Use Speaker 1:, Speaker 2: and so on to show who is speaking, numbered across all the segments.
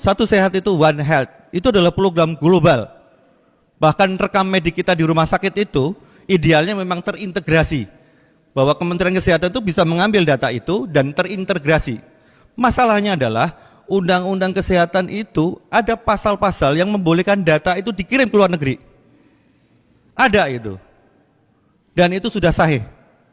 Speaker 1: Satu Sehat itu One Health, itu adalah program global. Bahkan rekam medik kita di rumah sakit itu idealnya memang terintegrasi, bahwa Kementerian Kesehatan itu bisa mengambil data itu dan terintegrasi. Masalahnya adalah Undang-Undang Kesehatan itu ada pasal-pasal yang membolehkan data itu dikirim ke luar negeri. Ada itu. Dan itu sudah sahih.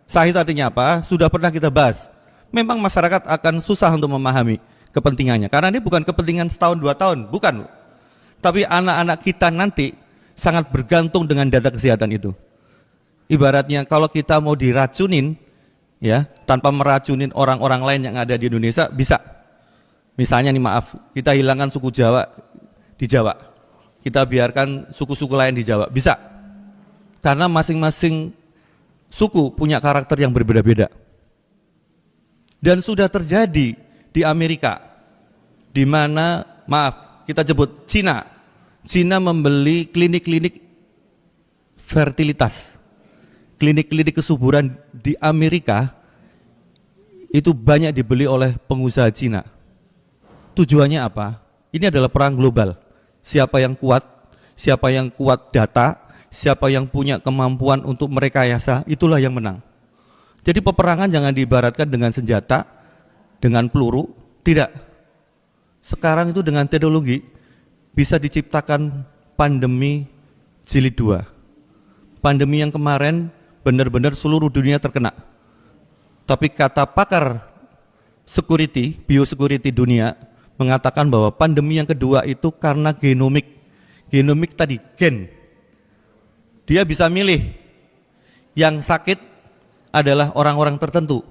Speaker 1: Sahih artinya apa? Sudah pernah kita bahas. Memang masyarakat akan susah untuk memahami kepentingannya, karena ini bukan kepentingan setahun 2 tahun, bukan. Tapi anak-anak kita nanti sangat bergantung dengan data kesehatan itu. Ibaratnya kalau kita mau diracunin, ya, tanpa meracunin orang-orang lain yang ada di Indonesia, bisa. Misalnya nih, maaf, kita hilangkan suku Jawa di Jawa, kita biarkan suku-suku lain di Jawa, bisa. Karena masing-masing suku punya karakter yang berbeda-beda. Dan sudah terjadi di Amerika, di mana, maaf, kita sebut Cina. Cina membeli klinik-klinik fertilitas, klinik-klinik kesuburan di Amerika, itu banyak dibeli oleh pengusaha Cina. Tujuannya apa? Ini adalah perang global. Siapa yang kuat data, siapa yang punya kemampuan untuk merekayasa, itulah yang menang. Jadi peperangan jangan diibaratkan dengan senjata, dengan peluru, tidak. Sekarang itu dengan teknologi bisa diciptakan pandemi jilid 2. Pandemi yang kemarin benar-benar seluruh dunia terkena. Tapi kata pakar security, biosecurity dunia mengatakan bahwa pandemi yang kedua itu karena genomik. Genomik tadi, gen. Dia bisa milih yang sakit adalah orang-orang tertentu.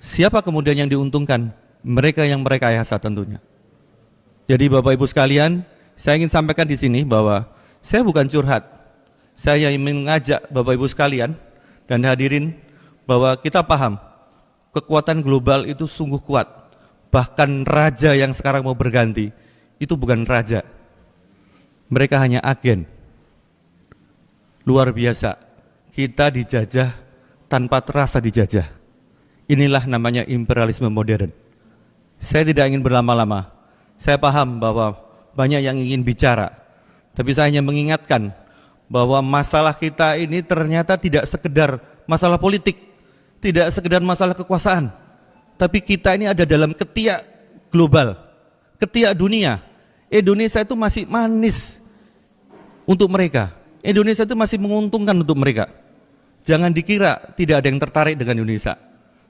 Speaker 1: Siapa kemudian yang diuntungkan? Mereka yang merekayasa tentunya. Jadi Bapak Ibu sekalian, saya ingin sampaikan di sini bahwa saya bukan curhat. Saya ingin mengajak Bapak Ibu sekalian dan hadirin bahwa kita paham kekuatan global itu sungguh kuat. Bahkan raja yang sekarang mau berganti itu bukan raja. Mereka hanya agen. Luar biasa. Kita dijajah tanpa terasa dijajah. Inilah namanya imperialisme modern. Saya tidak ingin berlama-lama. Saya paham bahwa banyak yang ingin bicara, tapi saya hanya mengingatkan bahwa masalah kita ini ternyata tidak sekedar masalah politik, tidak sekedar masalah kekuasaan, tapi kita ini ada dalam ketiak global, ketiak dunia. Indonesia itu masih manis untuk mereka. Indonesia itu masih menguntungkan untuk mereka. Jangan dikira tidak ada yang tertarik dengan Indonesia.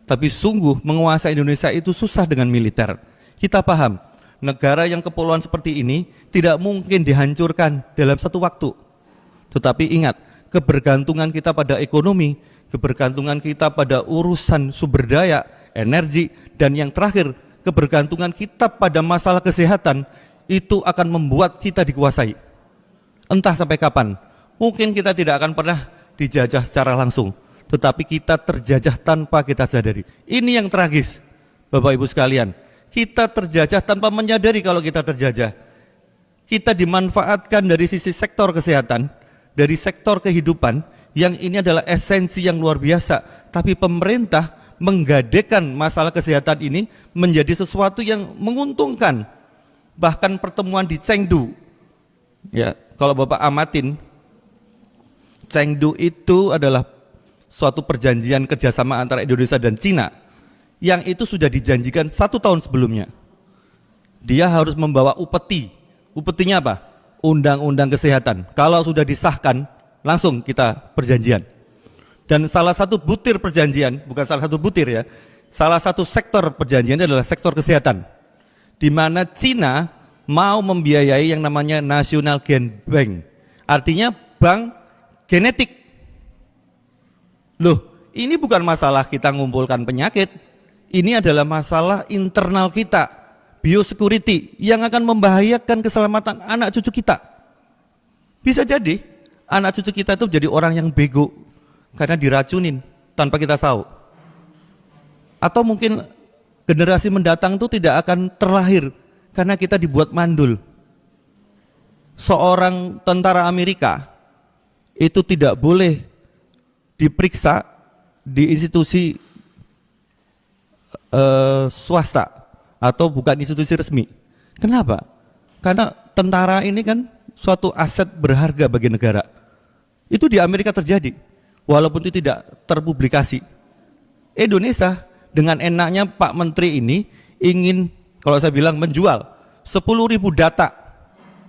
Speaker 1: Tapi sungguh menguasai Indonesia itu susah dengan militer. Kita paham, negara yang kepulauan seperti ini tidak mungkin dihancurkan dalam satu waktu. Tetapi ingat, kebergantungan kita pada ekonomi, kebergantungan kita pada urusan sumber daya, energi, dan yang terakhir, kebergantungan kita pada masalah kesehatan, itu akan membuat kita dikuasai. Entah sampai kapan, mungkin kita tidak akan pernah dijajah secara langsung, tetapi kita terjajah tanpa kita sadari. Ini yang tragis, Bapak Ibu sekalian. Kita terjajah tanpa menyadari kalau kita terjajah. Kita dimanfaatkan dari sisi sektor kesehatan, dari sektor kehidupan, yang ini adalah esensi yang luar biasa. Tapi pemerintah menggadekan masalah kesehatan ini menjadi sesuatu yang menguntungkan. Bahkan pertemuan di Chengdu, ya, kalau Bapak amatin, Chengdu itu adalah suatu perjanjian kerjasama antara Indonesia dan Cina yang itu sudah dijanjikan 1 tahun sebelumnya. Dia harus membawa upeti. Upetinya apa? Undang-undang kesehatan. Kalau sudah disahkan, langsung kita perjanjian. Dan salah satu butir perjanjian, bukan salah satu butir ya, salah satu sektor perjanjian adalah sektor kesehatan, di mana Cina mau membiayai yang namanya National Gen Bank, artinya bank genetik. Loh, ini bukan masalah kita ngumpulkan penyakit, ini adalah masalah internal kita, biosecurity, yang akan membahayakan keselamatan anak cucu kita. Bisa jadi anak cucu kita itu jadi orang yang bego karena diracunin tanpa kita tahu. Atau mungkin generasi mendatang itu tidak akan terlahir karena kita dibuat mandul. Seorang tentara Amerika itu tidak boleh diperiksa di institusi swasta atau bukan institusi resmi. Kenapa? Karena tentara ini kan suatu aset berharga bagi negara. Itu di Amerika terjadi, walaupun itu tidak terpublikasi. Indonesia dengan enaknya Pak Menteri ini ingin, kalau saya bilang, menjual 10.000 data.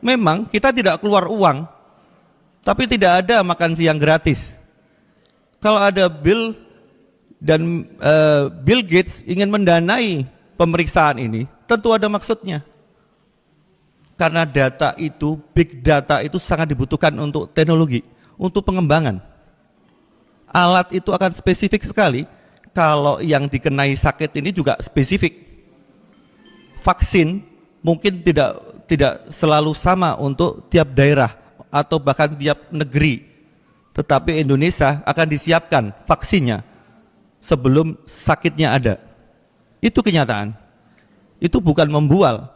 Speaker 1: Memang kita tidak keluar uang, tapi tidak ada makan siang gratis. Kalau ada Bill dan Bill Gates ingin mendanai pemeriksaan ini, tentu ada maksudnya. Karena data itu, big data itu sangat dibutuhkan untuk teknologi, untuk pengembangan. Alat itu akan spesifik sekali. Kalau yang dikenai sakit ini juga spesifik. Vaksin mungkin tidak selalu sama untuk tiap daerah atau bahkan tiap negeri. Tetapi Indonesia akan disiapkan vaksinnya sebelum sakitnya ada. Itu kenyataan. Itu bukan membual.